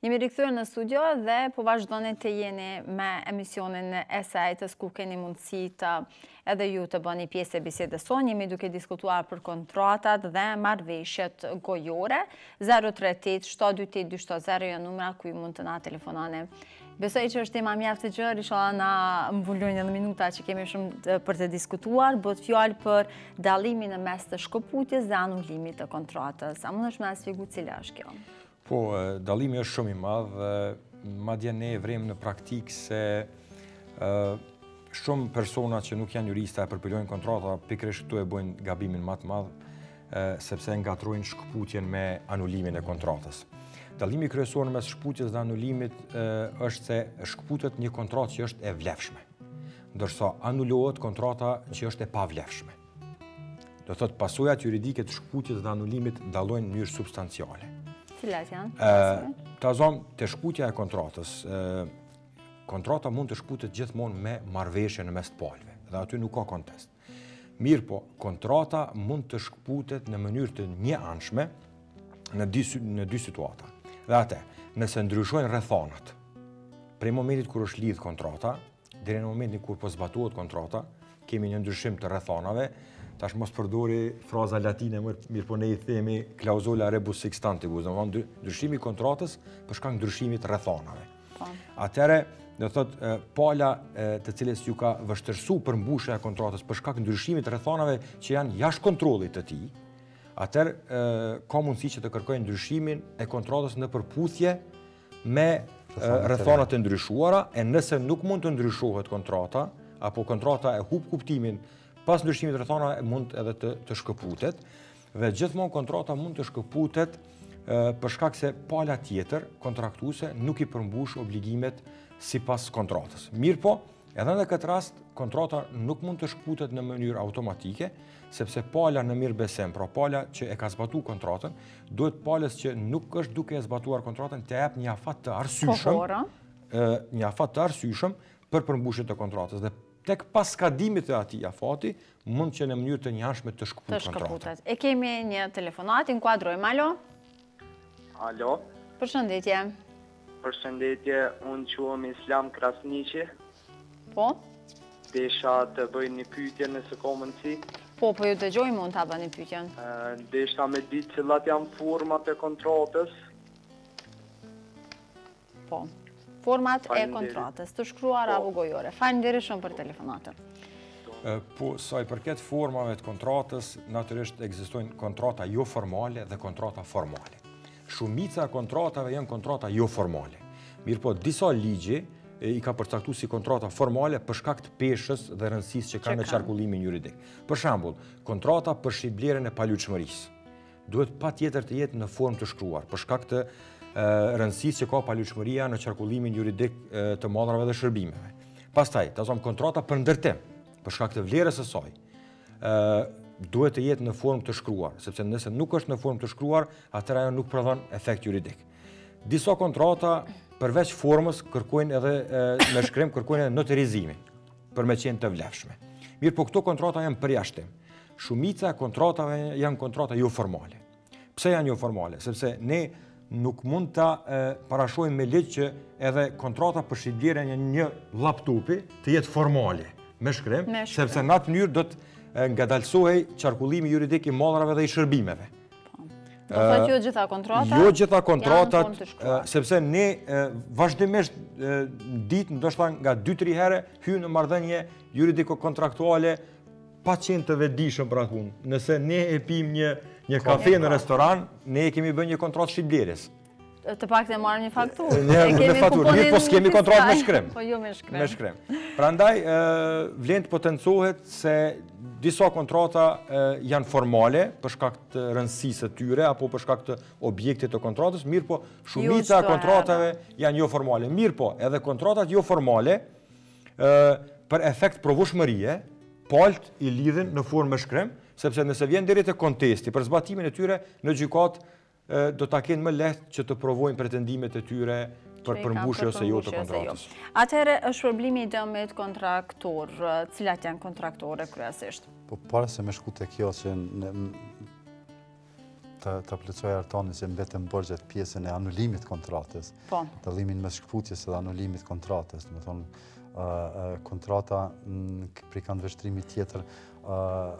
Jemi rikthyer në studio dhe po vazhdoni të jeni me emisionin e sajtës ku keni mundësi të edhe ju të bëni pjesë e bisedës sonë. Jemi duke diskutuar për kontratat dhe marrëveshjet gojore. 038-728-270 janë numra ku ju mund të na telefonani. Besoj që është tema mjaft e gjerë, inshallah na mbulojnë edhe minuta që kemi shumë për të diskutuar. Bëhet fjalë për dallimin në mes të shkëputjes dhe anulimit të kontratës. A mundesh më shpjegoj cila është kjo? Po, dallimi është shumë i madh, madje ne e vrem në praktikë se shumë persona që nuk janë jurista e përpilojnë kontrata, pikërisht këtu e bëjnë gabimin më të madh, sepse ngatrojnë shkëputjen me anulimin e kontratës. Dallimi kryesor mes shkëputjes dhe anulimit është se shkëputet një kontratë që është e vlefshme, ndërsa anulohet kontrata që është e pavlefshme. Do thotë pasojat juridike të shkëputjes dhe anulimit dallojnë në mënyrë substanciale. Cilat janë? Ta zom, të shkputja e kontratës. Kontrata mund të shkputet gjithmonë me marrëveshje në mes të palëve, dhe aty nuk ka kontest. Mirë po, kontrata mund të shkputet në mënyrë të njëanshme në dy situata. Dhe atë, nëse ndryshojnë rrethanat, prej momentit kur është lidh kontrata, deri në momentin kur po zbatohet kontrata, kemi një ndryshim të rrethanave. Tash mos përdori fraza latine, mirë po ne i themi klauzula rebus sextantibus, ndryshimi i kontratës për shkak ndryshimit të rrethanave. Atëherë, do thotë pala të cilës ju ka vështirësuar përmbushja e kontratës për shkak ndryshimit të rrethanave që janë jashtë kontrollit të tij, atëherë ka mundësi që të kërkojë ndryshimin e kontratës në përputhje me rrethana të ndryshuara, e nëse nuk mund të ndryshohet kontrata, apo kontrata e humb kuptimin pas ndryshimit të rrethanave mund edhe të shkëputet, dhe gjithmonë kontrata mund të shkëputet për shkak se pala tjetër, kontraktuese, nuk i përmbush obligimet sipas kontratës. Mirë po, edhe në këtë rast, kontrata nuk mund të shkëputet në mënyrë automatike, sepse pala në mirëbesim, pra pala që e ka zbatuar kontratën, duhet palës që nuk është duke e zbatuar kontratën të jap një afat të arsyeshëm për përmbushjen e kontratës. Dhe tek paskadimit të atij afati, mund që në mënyrë të njëanshme të shkëputet kontrata. E kemi një telefonat, inkuadrojmë, alo? Alo? Përshëndetje. Përshëndetje, unë quhem Islam Krasniqi. Po? Desha të bëj një pyetje nëse ka mundësi. Po ju dëgjojmë, mund ta bëni pyetjen. Desha me ditë cilat janë format e kontratës. Po. Format e kontratës, të shkruar apo gojore. Faleminderit shumë për telefonatën. Po, sa i përket formave të kontratës, natyrisht ekzistojnë kontrata jo formale dhe kontrata formale. Shumica e kontratave janë kontrata jo formale. Mirë po, disa ligje i ka përcaktuar si kontrata formale për shkak të peshës dhe rëndësisë që kanë në qarkullimin juridik. Për shembull, kontrata për shitblerjen e paluajtshmërisë duhet patjetër të jetë në formë të shkruar për shkak të rëndësisë që ka paluajtshmëria në qarkullimin juridik të madrave dhe shërbimeve. Pastaj, kontrata për ndërtim, për shkak të vlerës së saj, duhet të jetë në formë të shkruar, sepse nëse nuk është në formë të shkruar, atëherë ajo nuk prodhon efekt juridik. Disa kontrata përveç formës kërkojnë edhe në shkrim kërkojnë edhe notarizimin për me qenë të vlefshme. Mirë, po këto kontrata janë përjashtim. Shumica e kontratave janë kontrata jo formale. Pse janë jo formale? Sepse ne nuk mund ta parashojmë me ligj që edhe kontrata për shitblerjen e një laptopi të jetë formale me shkrim, sepse në atë mënyrë do të ngadalsohej qarkullimi juridik i madrave dhe i shërbimeve. Do thotë jo gjitha kontratat? Jo gjitha kontratat, sepse ne vazhdimisht ditë ndoshta nga 2-3 herë hyjmë në marrëdhënie juridiko-kontraktuale pa qenë të vetëdijshëm për atë punë. Nëse ne e pim një kafe në restoran, ne kemi bërë një kontratë shitblerjes. Të paktën marrim një fakturë. Me faturë, mirë po s'kemi kontratë me shkrim. Po jo me shkrim. Me shkrim. Prandaj vlen të potencohet se disa kontrata janë formale për shkak të rëndësisë së tyre apo për shkak të objektit të kontratës, mirë po shumica e kontratave janë jo formale. Mirë po, edhe kontratat jo formale për efekt provueshmërie, palët i lidhin në formë me shkrim, sepse nëse vjen deri te kontesti për zbatimin e tyre në gjykatë do ta kenë më lehtë që të provojnë pretendimet e tyre për përmbushje ose jo të kontratës. Atëherë është shpërblimi i dëmit kontraktor, cilat janë kontraktore kryesisht? Po para se me shku te kjo që të plotësoj Artani që mbetën borxhet pjesën e anulimit kontratës. Po. Dallimin mes shkputjes dhe anulimit kontratës, do të thonë kontrata për këndvështrimi tjetër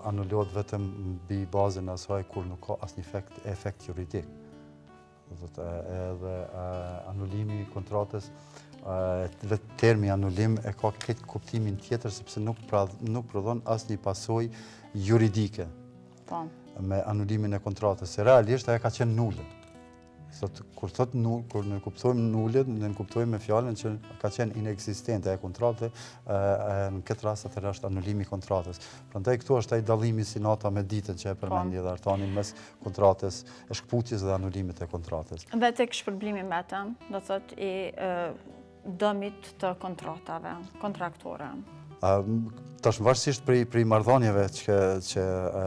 anulohet vetëm mbi bazën e asaj kur nuk ka asnjë efekt juridik. Edhe anulimi i kontratës, vetë termi anulim e ka këtë kuptimin tjetër sepse nuk prodhon asnjë pasojë juridike me anulimin e kontratës. Se realisht ajo ka qenë nule. Kur ne kuptojmë nule, ne kuptojmë me fjalën që ka qenë ineksistente ajo kontratë, në këtë rast atëherë është anulimi i kontratës. Prandaj këtu është ai dallimi si nata me ditën që e përmendi edhe Artani mes kontratës, e shkputjes dhe anulimit e kontratës. Dhe tek shpërblimi vetëm, do thotë i dëmit të kontratave, kontraktore. Tash varësisht prej marrëdhënieve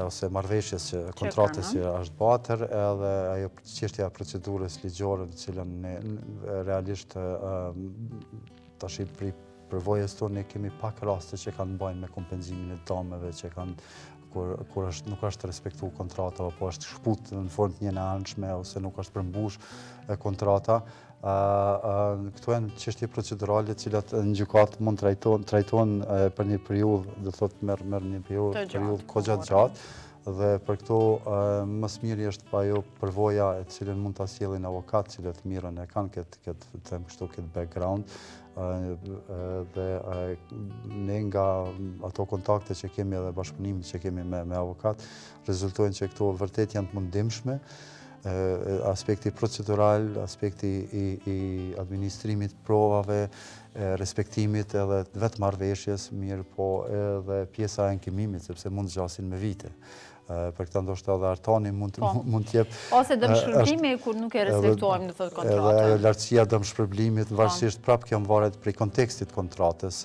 ose marrëveshjes që kontratës që është bërë, edhe ajo çështja e procedurës ligjore, të cilën ne realisht tash prej përvojës tonë ne kemi pak raste që kanë bënë me kompenzimin e dëmeve që kanë kur nuk është respektuar kontrata apo është shkput në formë të njëanshme ose nuk është përmbush kontrata. Këto janë çështje procedurale të cilat në gjykatë mund trajtohen për një periudhë, do thotë merr një periudhë kohë gjatë dhe për këto më së miri është ajo përvoja e cilën mund ta sjellin avokat, cilët mirën e kanë këtë background dhe ne nga ato kontakte që kemi edhe bashkëpunimin që kemi me avokat rezultojnë që këto vërtet janë të mundimshme. Aspekti procedural, aspekti i administrimit provave, respektimit edhe vetë marrëveshjes, mirë po edhe pjesa e ankimimit, sepse mund zgjasin me vite. Për këta ndoshta edhe Artani mund t'jep... Ose dëmshpërblimi kur nuk e respektojmë në thotë kontratë. Edhe lartësia dëmshpërblimit, varësisht prapë kjo varet prej kontekstit kontratës,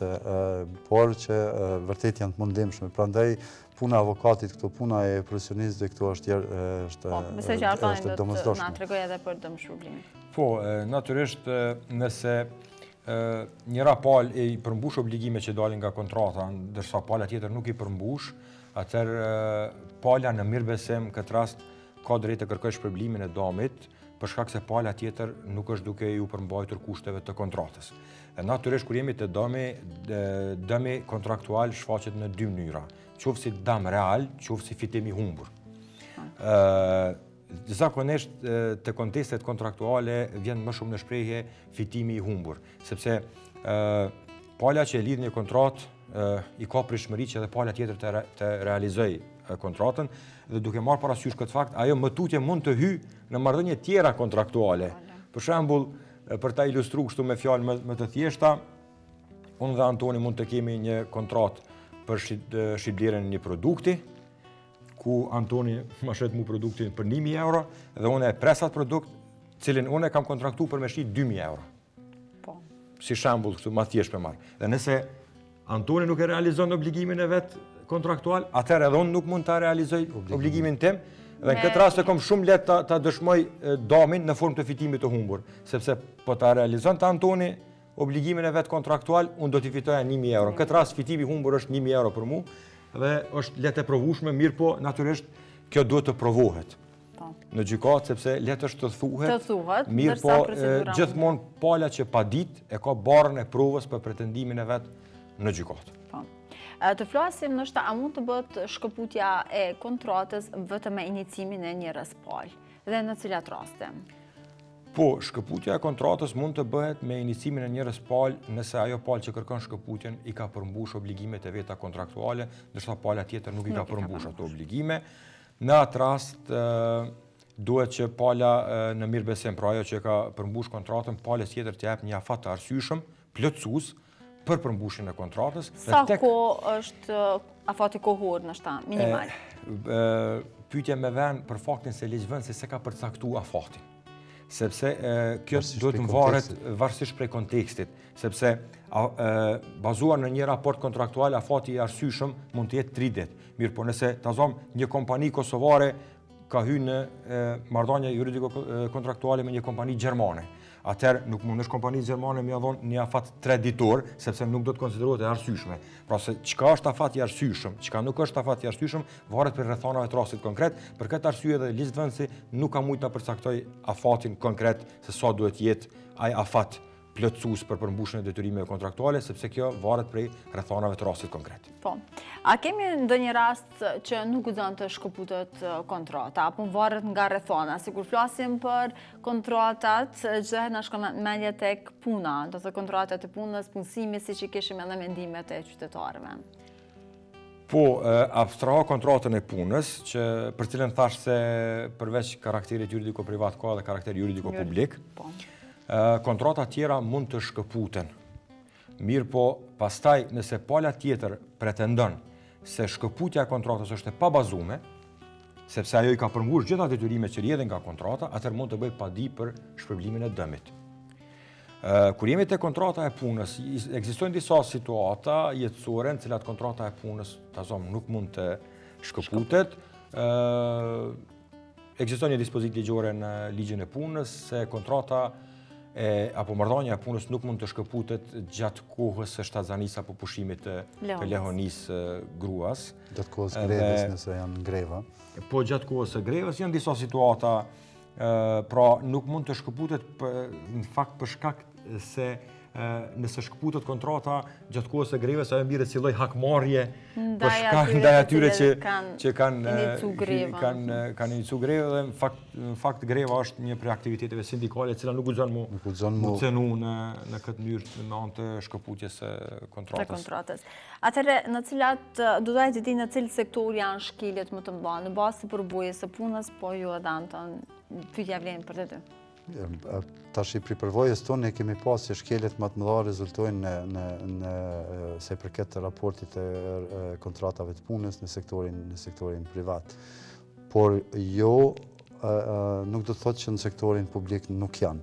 por që vërtet janë të mundimshme. Prandaj puna e avokatit këtu, puna e profesionistë këtu është Besoj që Artani do të na tregojë edhe për dëmshpërblimin. Po, natyrisht nëse njëra palë i përmbush obligime që dalin nga kontrata, ndërsa pala tjetër nuk i përmbush, atëherë pala në mirë besim këtë rast ka drejtë të kërkojë shpërblimin e dëmit, për shkak se pala tjetër nuk është duke ju përmbajtur kushteve të kontratës. Natyrisht kur jemi te dëmi kontraktual shfaqet në dy mënyra, qoftë si dëm real, qoftë si fitim i humbur. Zakonisht të kontestet kontraktuale vjen më shumë në shprehje fitimi i humbur, sepse pala që e lidh një kontratë i ka pritshmëri që edhe pala tjetër të realizojë kontratën dhe duke marrë parasysh këtë fakt, ajo më tutje mund të hyjë në marrëdhënie tjera kontraktuale. Për shembull, për ta ilustruar kështu me fjalë më të thjeshta, unë dhe Antoni mund të kemi një kontratë për shitblerjen e një produkti, ku Antoni më shet mu produktin për 1.000 euro dhe unë e presat produkt, cilin unë e kam kontraktuar për me shit 2.000 euro. Po. Si shembull kështu më thjesht për marr. Dhe nëse Antoni nuk e realizon obligimin e vet kontraktual, atëherë edhe unë nuk mund ta realizoj obligimin tim, dhe në këtë rast e kam shumë lehtë ta dëshmoj dëmin në formë të fitimit të humbur, sepse po ta realizon të Antoni obligimin e vet kontraktual, unë do t'i fitoja 1.000 euro. Në këtë rast fitimi i humbur është 1.000 euro për mua dhe është lehtë e provueshme, mirë po natyrisht kjo duhet të provohet në gjykatë sepse lehtë është të thuhet, mirë po gjithmonë pala që pa ditë e ka barrën e provës për pretendimin e vet në gjykatë. Të flasim nështë a mund të bëhet shkëputja e kontratës vetëm me inicimin e një palë dhe në cilat raste? Po, shkëputja e kontratës mund të bëhet me inicimin e një palë nëse ajo palë që kërkon shkëputjen i ka përmbush obligimet e veta kontraktuale, ndërsa pala tjetër nuk i ka përmbush ato obligime. Në atë rast duhet që pala në mirë besim, pra ajo që ka përmbush kontratën, palës tjetër të jep një afat të arsyeshëm, plotësues për përmbushjen e kontratës. Sa kohë është afati kohor nështë minimal? Pyetja me vend për faktin se ligjvënësi se ka përcaktuar afatin. Sepse kjo duhet të varet varësisht prej kontekstit, sepse bazuar në një raport kontraktual afati i arsyeshëm mund të jetë 3 ditë. Mirë, po nëse ta zom një kompani kosovare ka hyrë në marrëdhënie juridiko-kontraktuale me një kompani gjermane. Atëherë nuk mund është kompanisë gjermane me ia dhënë një afat kreditor, sepse nuk do të konsiderohet e arsyeshme. Pra se çka është afat i arsyeshëm, çka nuk është afat i arsyeshëm, varet për rrethonave të rastit konkret. Për këtë arsye edhe ligjdhënësi nuk ka mujtë ta përcaktoj afatin konkret se sa duhet jetë ai afat plotësues për përmbushjen e detyrimeve kontraktuale, sepse kjo varet prej rrethonave të rastit konkret. Po. A kemi ndonjë rast që nuk guxon të shkëputet kontrata, apo varet nga rrethona? Sikur flasim për kontratat, çdo na shkon mendja tek puna, do të thotë kontratat e punës, punësimi, siç i kishim edhe mendimet e qytetarëve. Po, abstraho kontratën e punës, që për cilën thash se përveç karakterit juridiko-privat ka edhe karakter juridiko-publik, kontrata tjera mund të shkëputen. Mirë po, pastaj nëse pala tjetër pretendon se shkëputja e kontratës është e pabazume, sepse ajo i ka përmbush gjitha detyrimet që rrjedhin nga kontrata, atëherë mund të bëjë padi për shpërblimin e dëmit. Kur jemi te kontrata e punës, ekzistojnë disa situata jetësore në cilat kontrata e punës nuk mund të shkëputet. Ekziston një dispozitë ligjore në ligjin e punës se kontrata apo marrëdhënia e punës nuk mund të shkëputet gjatë kohës së shtatzanisë apo pushimit të lehonisë gruas. Gjatë kohës grevës nëse janë greva. Po gjatë kohës së grevës janë disa situata, pra nuk mund të shkëputet në fakt për shkak se nëse shkëputet kontrata gjatë kohës së grevës, ajo mbiret si lloj hakmarrje për shkak ndaj atyre që kanë inicu grevën dhe në fakt greva është një prej aktiviteteve sindikale e cila nuk guxon mu cenu në këtë mënyrë në anë të shkëputjes së kontratës. Atëherë në cilat do të di në cilë sektor janë shkeljet më të mëdha në bazë të përbujjes së punës, po ju edhe Anton, pyetja vlen për të dy. Tash pri përvojës tonë ne kemi pasë që shkeljet më të mëdha rezultojnë në se përket raportit të kontratave të punës në sektorin privat. Por jo, nuk do të thotë që në sektorin publik nuk janë.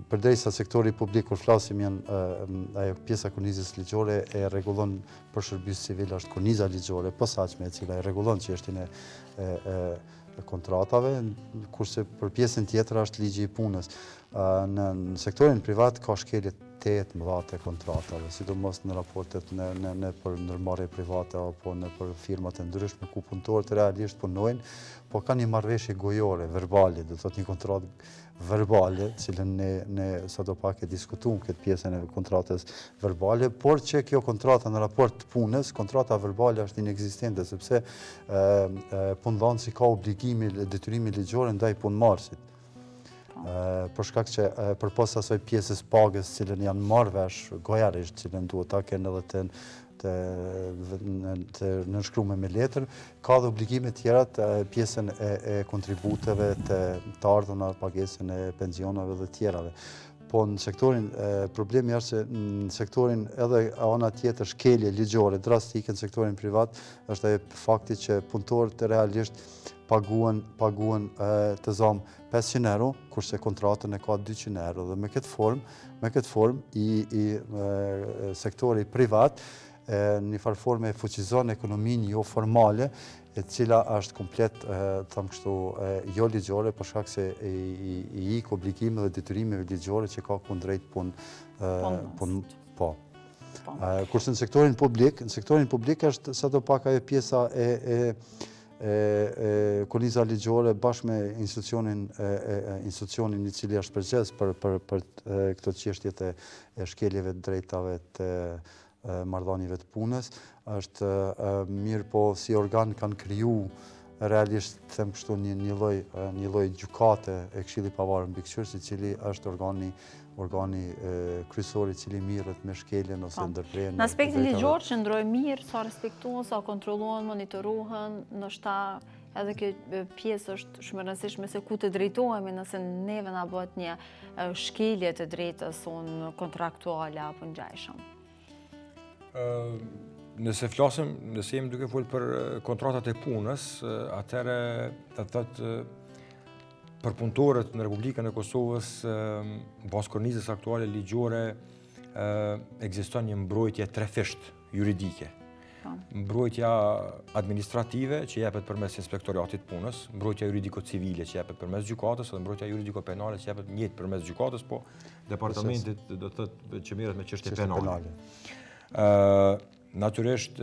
Përderisa sektori publik, kur flasim ajo pjesa kornizës ligjore e rregullon për shërbim civil është korniza ligjore posaçme e cila e rregullon çështjen e kontratave, kurse për pjesën tjetër është ligji i punës. Në sektorin privat ka shkelje të mëdha të kontratave, sidomos në raportet në për ndërmarrje private apo në për firmat e ndryshme ku punëtorët realisht punojnë, po ka një marrëveshje gojore, verbale, do të thotë një kontratë verbale, cilën ne sadopak e diskutuam këtë pjesën e kontratës verbale, por që kjo kontrata në raport të punës, kontrata verbale është inekzistente, sepse punëdhënësi ka obligimi, detyrimi ligjor ndaj punëmarrësit. Për shkak që përpos asaj pjesës pagës cilën janë marrë vesh gojarisht, cilën duhet ta kenë edhe të nënshkruar me letër, ka dhe obligime tjera të pjesën e kontributeve, të ardhurave, pagesën e pensionave dhe tjerave. Po në sektorin, problemi është se në sektorin edhe ana tjetër shkelje ligjore drastike në sektorin privat është ajo fakti që punëtorët realisht paguan të zamë 500 euro, kurse kontratën e ka 200 euro. Dhe me këtë formë i sektori privat në një farë forme e fuqizon ekonominë jo formale, e cila është komplet, thëmë kështu, jo ligjore, për shkak se i ik obligime dhe detyrimeve ligjore që ka kundrejt punë. Po. Kurse në sektorin publik është sadopak ajo pjesa e korniza ligjore bashkë me institucionin i cili është përgjegjës për këto çështjet e shkeljeve të drejtave të marrëdhënieve të punës, është mirë po si organ kanë kriju realisht them kështu një lloj gjykate e Këshillit Pavarur Mbikëqyrës, i cili është organi kryesor i cili mirret me shkeljen ose ndërprerjen. Në aspektin ligjor qëndrojë mirë, sa respektohen, sa kontrollohen, monitorohen, ndoshta edhe kjo pjesë është shumë e rëndësishme se ku të drejtohemi nëse neve na bëhet një shkelje të drejtës kontraktuale apo ngjajshëm. Nëse jemi duke folur për kontratat e punës, atëherë do të thotë për punëtorët në Republikën e Kosovës, bazë kornizës aktuale ligjore, ekziston një mbrojtje trefisht juridike. mbrojtja administrative që jepet përmes inspektoriatit punës, mbrojtja juridiko-civile që jepet përmes gjykatës dhe mbrojtja juridiko-penale që jepet njëjtë përmes gjykatës, po departamentit do të thotë që merret me çështje penale. Natyrisht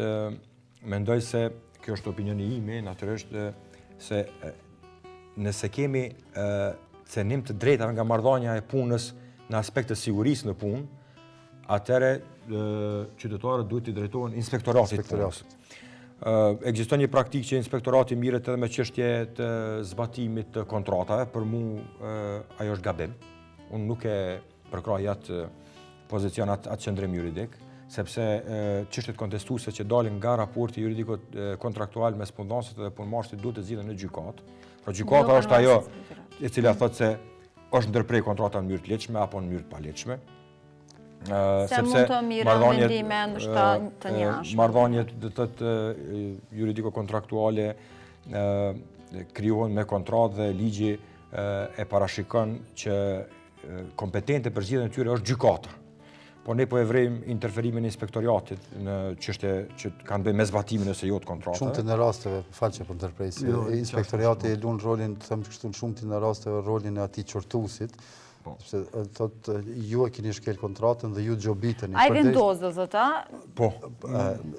mendoj se kjo është opinioni ime, natyrisht se nëse kemi cenim të drejtave nga marrëdhënia e punës në aspekt të sigurisë në punë, atëre qytetarët duhet të drejtohen inspektoratit punës. Ekziston një praktikë që inspektorati mirret edhe me çështje të zbatimit të kontratave, për mua ajo është gabim. Unë nuk e përkraj atë pozicion atë qëndrim juridik, sepse çështjet kontestuese që dalin nga raporti juridiko-kontraktual mes punëdhënësit dhe punëmarrësit duhet të zgjidhen në gjykatë. Pra gjykata është ajo e cila thotë se është ndërprej kontrata në mënyrë të lehtëshme apo në mënyrë të palehtëshme. Se mund të mirë mendime ndoshta të njëjtshme. Marrëdhëniet do të thotë juridiko-kontraktuale krijohen me kontratë dhe ligji e parashikon që kompetente për zgjidhjen e tyre është gjykata. Po ne po e vrejmë interferimin e inspektoriatit në çështje që kanë bëjmë me zbatimin ose jo të kontratave. Shumëti në rasteve, falë që po ndërpres, inspektoriati lun rolin, të them kështu, shumëti në rasteve rolin e atij qortuesit. Sepse thotë ju e keni shkel kontratën dhe ju xhobiteni. Ai vendosë zota? Po.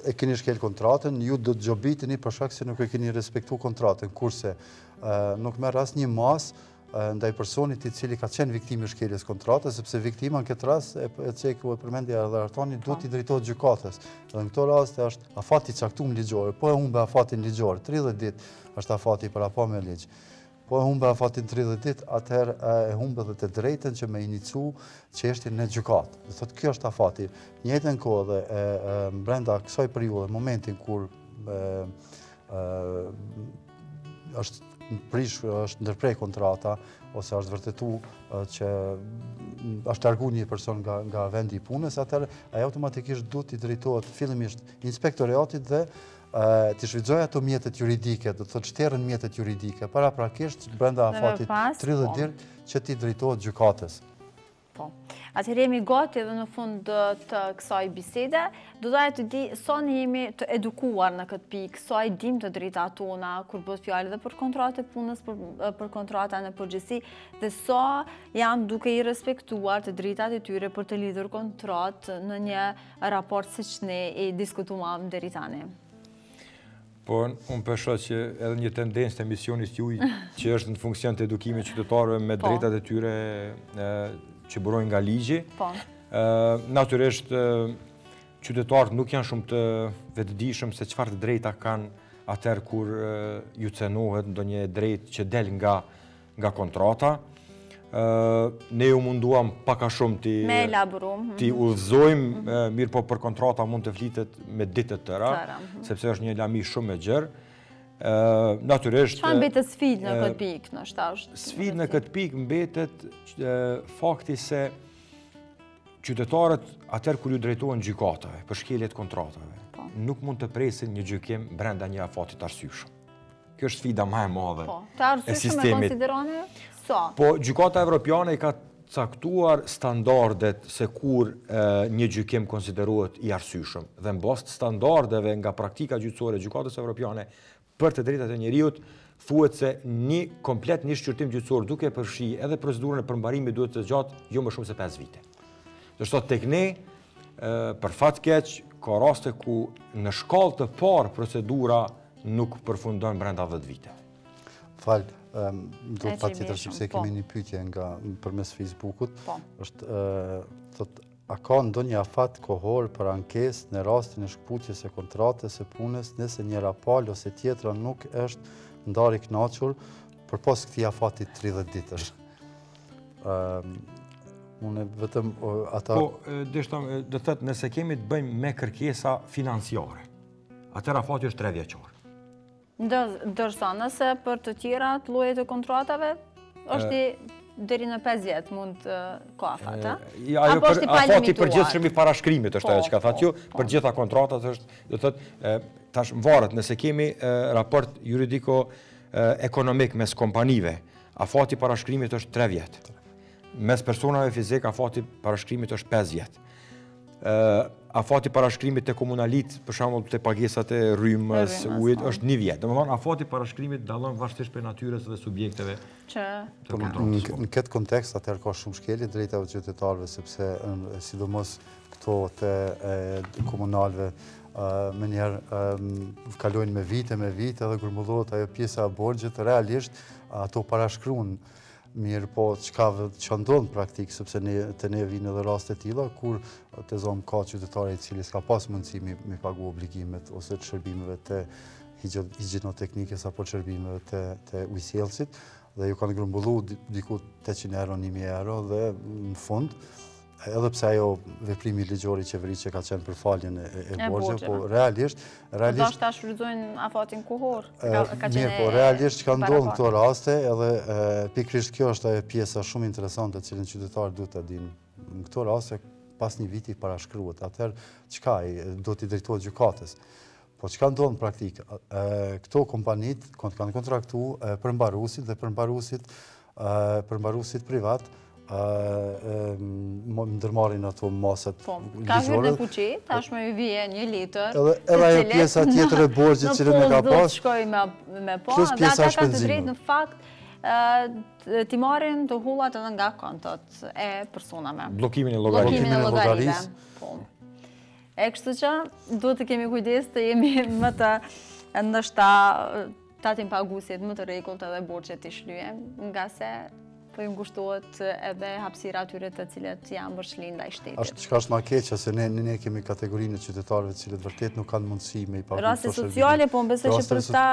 E keni shkel kontratën, ju do të xhobiteni për shkak se nuk e keni respektuar kontratën, kurse nuk merr asnjë mas ndaj personit i cili ka qenë viktimë e shkeljes kontratës, sepse viktima në këtë rast e ceku e përmendja edhe Artani duhet i drejtohet gjykatës. Dhe në këto raste është afati i caktuar ligjor, po e humbe afatin ligjor, 30 ditë është afati para pa me ligj. Po e humbe afatin 30 ditë, atëherë e humbe dhe të drejtën që me inicu çështjen në gjykatë. Do thotë kjo është afati. Në njëjtën kohë dhe brenda kësaj periudhe, momentin kur është është ndërprej kontrata ose është vërtetu që është largu një person nga vendi i punës, atëherë ai automatikisht duhet i drejtohet fillimisht inspektoriatit dhe të shfrytëzojë ato mjetet juridike, do të thotë shtërrën mjetet juridike, paraprakisht brenda afatit 30 ditë që ti drejtohet gjykatës. Po. Atëherë jemi gati edhe në fund të kësaj bisede. Do doja të di sa ne jemi të edukuar në këtë pikë, sa i dim të drejtat tona kur bëhet fjalë edhe për kontratë punës, për kontrata në përgjithësi, dhe sa janë duke i respektuar të drejtat e tyre për të lidhur kontratë në një raport siç ne e diskutuam deri tani. Po, unë përshoj që edhe një tendencë të emisionit juaj që është në funksion të edukimit qytetarëve me drejtat e tyre që burojnë nga ligji. Natyrisht, qytetarët nuk janë shumë të vetëdijshëm se çfarë të drejta kanë atëherë kur ju cenohet ndonjë drejt që del nga kontrata. Ne u munduam pak a shumë ti udhëzojmë, mirë po për kontrata mund të flitet me ditë të tëra, sepse është një lami shumë e gjerë. Natyrisht, çfarë mbetet sfidë në këtë pikë, ndoshta është? Sfidë në këtë pikë mbetet fakti se qytetarët atëherë kur ju drejtohen gjykatave për shkelje të kontratave, nuk mund të presin një gjykim brenda një afati të arsyeshëm. Kjo është sfida më e madhe e sistemit. Po, gjykata evropiane i ka caktuar standardet se kur një gjykim konsiderohet i arsyeshëm dhe mbas standardeve nga praktika gjyqësore e gjykatës evropiane për të drejtat e njerëzit thuhet se një shqyrtim gjyqësor duke përfshi edhe procedurën e përmbarimit duhet të zgjatë jo më shumë se 5 vite. Do të thotë tek ne për fat keq ka raste ku në shkallë të parë procedura nuk përfundon brenda 10 vite. Falë, do të patjetër sepse kemi një pyetje nga përmes Facebookut, është thotë a ka ndonjë afat kohor për ankesë në rastin e shkputjes së kontratës së punës nëse njëra palë ose tjetra nuk është ndarë i kënaqur përpos këtij afati 30 ditësh. Unë vetëm ata po do thotë nëse kemi të bëjmë me kërkesa financiare, atëherë afati është 3 vjeçor. Ndërsa nëse për të tjerat llojet e kontratave është deri në 5 vjet mund ka afat, a? Apo është i afati i përgjithshëm i parashkrimit është ajo që ka thënë ju, për gjitha kontratat është, do thotë tash varet nëse kemi raport juridiko ekonomik mes kompanive, afati i parashkrimit është 3 vjet. Mes personave fizik afati i parashkrimit është 5 vjet. afati parashkrimit të komunalit, për shembull të pagesat e rrymës, ujit, është 1 vjet. Domethënë afati parashkrimit dallon varësisht për natyrës dhe subjekteve të kontrollit. Në këtë kontekst atëherë ka shumë shkelje drejta e qytetarëve sepse sidomos këto të komunalëve më njerë kalojnë me vite edhe grumbullohet ajo pjesa e borxhit, realisht ato parashkruan mirë, po që ndodhë praktikë, sepse të ne vinë edhe raste tilla, kur të zonë ka qytetare i cili s'ka pas mundësi me pagu obligimet ose të shërbimeve të higjienoteknikës apo të shërbimeve të ujësjellësit, dhe ju kanë grumbullu diku 800 euro, 1000 euro, dhe në fund, edhe pse ajo veprimi ligjor i qeverisë që ka qenë për faljen e borxheve, po realisht do të shfrytëzojnë afatin kohor. Mirë, po realisht ka ndodhur në këto raste, edhe pikërisht kjo është ajo pjesa shumë interesante që qytetarët duhet ta dinë. Në këto raste pas 1 viti parashkruhet, atëherë çka do t'i drejtohet gjykatës. Po çka ndodh në praktikë? Këto kompanitë kanë kontraktuar përmbaruesit dhe përmbaruesit privat ndërmarrin ato masat ligjore. Ka hyrë në fuqi, tashmë i vjen 1 litër. Edhe ajo pjesa tjetër e borxhit që ne ka pas. Shkoj me po, dhe ata kanë të drejtë në fakt t'i marrin të hullat edhe nga kontot e personave. Bllokimin e llogarisë. E kështu që duhet të kemi kujdes të jemi më të ndoshta tatim paguesit më të rregullt edhe borxhet i shlyhen, nga se po i ngushtohet edhe hapësira atyre të cilët janë vështirë ndaj shtetit. Ashtu çka është më keq se ne kemi kategorinë e qytetarëve të cilët vërtet nuk kanë mundësi me i paguar. Raste sociale, po besoj që për ta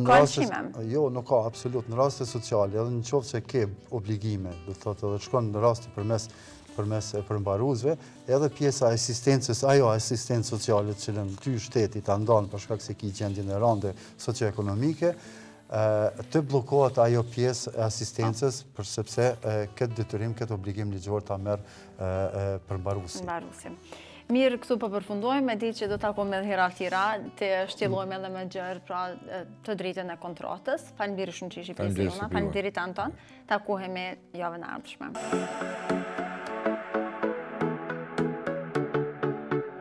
ka shime. Jo, nuk ka absolut. Në raste sociale, edhe në qoftë se ke obligime, do të thotë edhe shkon në raste përmes përmbaruesve, edhe pjesa e asistencës, ajo asistencë sociale që cilën ty shteti ta ndan për shkak se ki gjendjen e rëndë socioekonomike, të blokohet ajo pjesë e asistencës, për sepse këtë detyrim, këtë obligim ligjor ta merr përmbaruesi. Mirë, këtu po përfundojmë, e di që do të takojmë edhe hera tjera, të shtjellojmë edhe më gjerë pra të drejtën e kontratës. Faleminderit shumë që ishi pjesë jona, faleminderit Anton, takohemi javën e ardhshme.